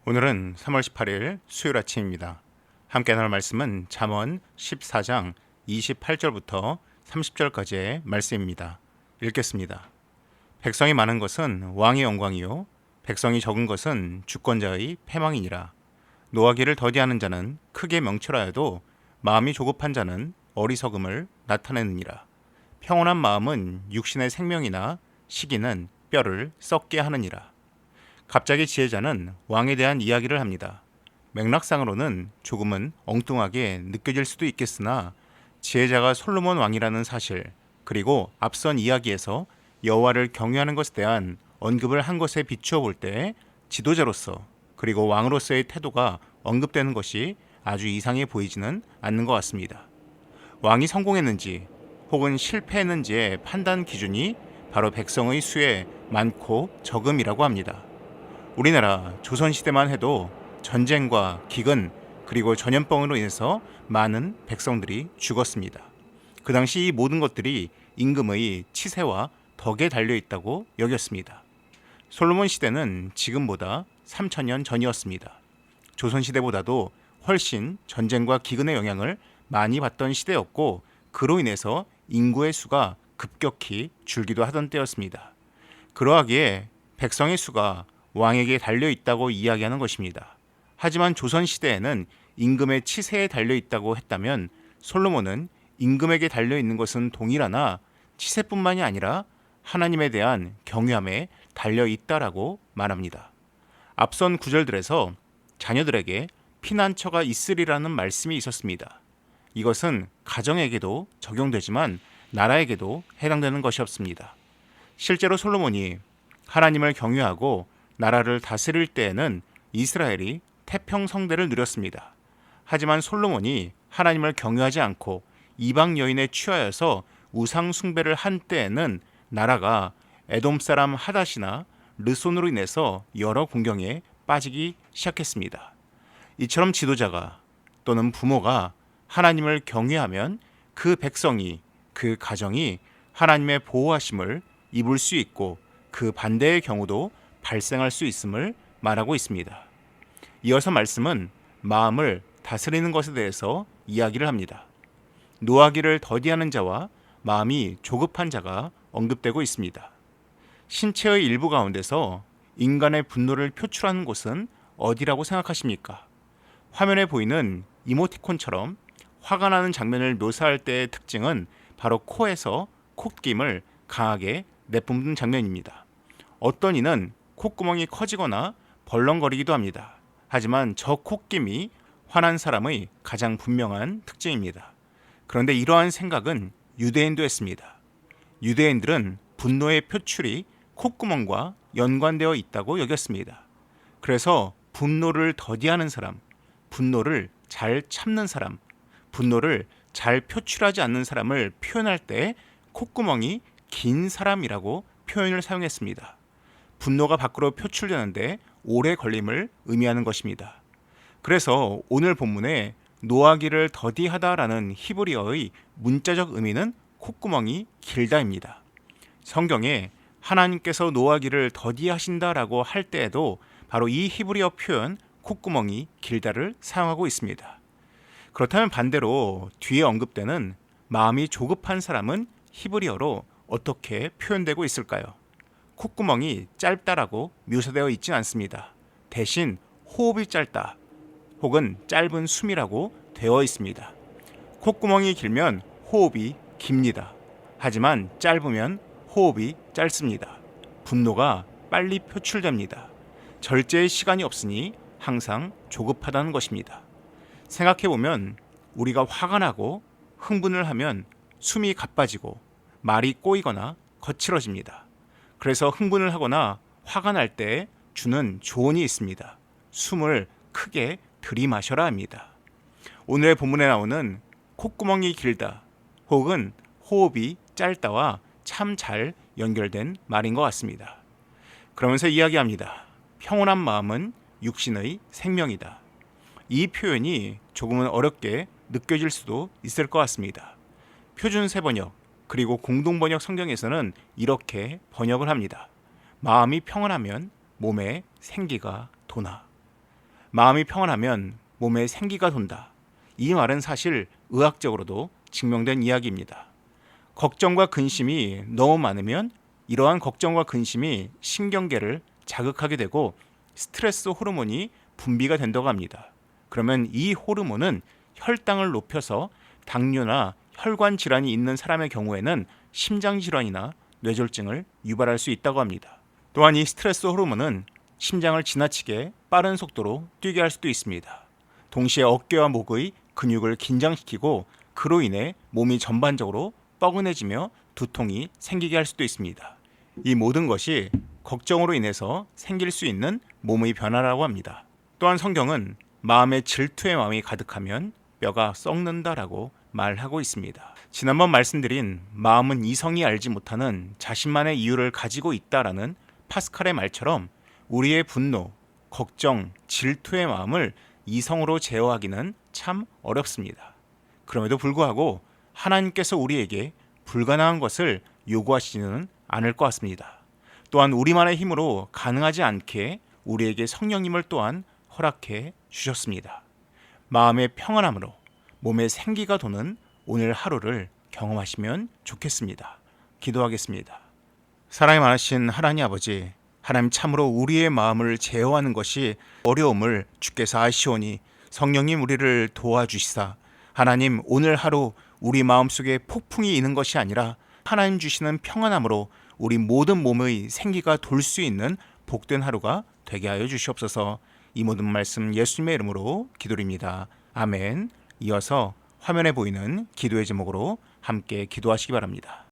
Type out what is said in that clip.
오늘은 3월 18일 수요일 아침입니다. 함께 나눌 말씀은 잠언 14장 28절부터 30절까지의 말씀입니다. 읽겠습니다. 백성이 많은 것은 왕의 영광이요 백성이 적은 것은 주권자의 패망이니라. 노하기를 더디하는 자는 크게 명철하여도 마음이 조급한 자는 어리석음을 나타내느니라. 평온한 마음은 육신의 생명이나 시기는 뼈를 썩게 하느니라. 갑자기 지혜자는 왕에 대한 이야기를 합니다. 맥락상으로는 조금은 엉뚱하게 느껴질 수도 있겠으나 지혜자가 솔로몬 왕이라는 사실, 그리고 앞선 이야기에서 여호와를 경외하는 것에 대한 언급을 한 것에 비추어 볼 때 지도자로서 그리고 왕으로서의 태도가 언급되는 것이 아주 이상해 보이지는 않는 것 같습니다. 왕이 성공했는지 혹은 실패했는지의 판단 기준이 바로 백성의 수의 많고 적음이라고 합니다. 우리나라 조선시대만 해도 전쟁과 기근 그리고 전염병으로 인해서 많은 백성들이 죽었습니다. 그 당시 이 모든 것들이 임금의 치세와 덕에 달려있다고 여겼습니다. 솔로몬 시대는 지금보다 3000년 전이었습니다. 조선시대보다도 훨씬 전쟁과 기근의 영향을 많이 받던 시대였고 그로 인해서 인구의 수가 급격히 줄기도 하던 때였습니다. 그러하기에 백성의 수가 왕에게 달려있다고 이야기하는 것입니다. 하지만 조선시대에는 임금의 치세에 달려있다고 했다면 솔로몬은 임금에게 달려있는 것은 동일하나 치세뿐만이 아니라 하나님에 대한 경외함에 달려있다라고 말합니다. 앞선 구절들에서 자녀들에게 피난처가 있으리라는 말씀이 있었습니다. 이것은 가정에게도 적용되지만 나라에게도 해당되는 것이 없습니다. 실제로 솔로몬이 하나님을 경외하고 나라를 다스릴 때에는 이스라엘이 태평성대를 누렸습니다. 하지만 솔로몬이 하나님을 경외하지 않고 이방 여인에 취하여서 우상 숭배를 한 때에는 나라가 에돔 사람 하닷이나 르손으로 인해서 여러 공경에 빠지기 시작했습니다. 이처럼 지도자가 또는 부모가 하나님을 경외하면 그 백성이, 그 가정이 하나님의 보호하심을 입을 수 있고 그 반대의 경우도 발생할 수 있음을 말하고 있습니다. 이어서 말씀은 마음을 다스리는 것에 대해서 이야기를 합니다. 노하기를 더디하는 자와 마음이 조급한 자가 언급되고 있습니다. 신체의 일부 가운데서 인간의 분노를 표출하는 곳은 어디라고 생각하십니까? 화면에 보이는 이모티콘처럼 화가 나는 장면을 묘사할 때의 특징은 바로 코에서 콧김을 강하게 내뿜는 장면입니다. 어떤 이는 콧구멍이 커지거나 벌렁거리기도 합니다. 하지만 저 콧김이 화난 사람의 가장 분명한 특징입니다. 그런데 이러한 생각은 유대인도 했습니다. 유대인들은 분노의 표출이 콧구멍과 연관되어 있다고 여겼습니다. 그래서 분노를 더디하는 사람, 분노를 잘 참는 사람, 분노를 잘 표출하지 않는 사람을 표현할 때 콧구멍이 긴 사람이라고 표현을 사용했습니다. 분노가 밖으로 표출되는데 오래 걸림을 의미하는 것입니다. 그래서 오늘 본문에 노하기를 더디하다라는 히브리어의 문자적 의미는 콧구멍이 길다입니다. 성경에 하나님께서 노하기를 더디하신다라고 할 때에도 바로 이 히브리어 표현 콧구멍이 길다를 사용하고 있습니다. 그렇다면 반대로 뒤에 언급되는 마음이 조급한 사람은 히브리어로 어떻게 표현되고 있을까요? 콧구멍이 짧다라고 묘사되어 있지는 않습니다. 대신 호흡이 짧다 혹은 짧은 숨이라고 되어 있습니다. 콧구멍이 길면 호흡이 깁니다. 하지만 짧으면 호흡이 짧습니다. 분노가 빨리 표출됩니다. 절제의 시간이 없으니 항상 조급하다는 것입니다. 생각해보면 우리가 화가 나고 흥분을 하면 숨이 가빠지고 말이 꼬이거나 거칠어집니다. 그래서 흥분을 하거나 화가 날 때 주는 조언이 있습니다. 숨을 크게 들이마셔라 합니다. 오늘의 본문에 나오는 콧구멍이 길다 혹은 호흡이 짧다와 참 잘 연결된 말인 것 같습니다. 그러면서 이야기합니다. 평온한 마음은 육신의 생명이다. 이 표현이 조금은 어렵게 느껴질 수도 있을 것 같습니다. 표준 세번역 그리고 공동번역 성경에서는 이렇게 번역을 합니다. 마음이 평안하면 몸에 생기가 도나. 마음이 평안하면 몸에 생기가 돈다. 이 말은 사실 의학적으로도 증명된 이야기입니다. 걱정과 근심이 너무 많으면 이러한 걱정과 근심이 신경계를 자극하게 되고 스트레스 호르몬이 분비가 된다고 합니다. 그러면 이 호르몬은 혈당을 높여서 당뇨나 혈관 질환이 있는 사람의 경우에는 심장 질환이나 뇌졸중을 유발할 수 있다고 합니다. 또한 이 스트레스 호르몬은 심장을 지나치게 빠른 속도로 뛰게 할 수도 있습니다. 동시에 어깨와 목의 근육을 긴장시키고 그로 인해 몸이 전반적으로 뻐근해지며 두통이 생기게 할 수도 있습니다. 이 모든 것이 걱정으로 인해서 생길 수 있는 몸의 변화라고 합니다. 또한 성경은 마음에 질투의 마음이 가득하면 뼈가 썩는다라고 말하고 있습니다. 지난번 말씀드린 마음은 이성이 알지 못하는 자신만의 이유를 가지고 있다라는 파스칼의 말처럼 우리의 분노, 걱정, 질투의 마음을 이성으로 제어하기는 참 어렵습니다. 그럼에도 불구하고 하나님께서 우리에게 불가능한 것을 요구하시지는 않을 것 같습니다. 또한 우리만의 힘으로 가능하지 않게 우리에게 성령님을 또한 허락해 주셨습니다. 마음의 평안함으로 몸에 생기가 도는 오늘 하루를 경험하시면 좋겠습니다. 기도하겠습니다. 사랑이 많으신 하나님 아버지, 하나님 참으로 우리의 마음을 제어하는 것이 어려움을 주께서 아시오니 성령님 우리를 도와주시사 하나님 오늘 하루 우리 마음속에 폭풍이 있는 것이 아니라 하나님 주시는 평안함으로 우리 모든 몸의 생기가 돌 수 있는 복된 하루가 되게 하여 주시옵소서. 이 모든 말씀 예수님의 이름으로 기도드립니다. 아멘. 이어서 화면에 보이는 기도의 제목으로 함께 기도하시기 바랍니다.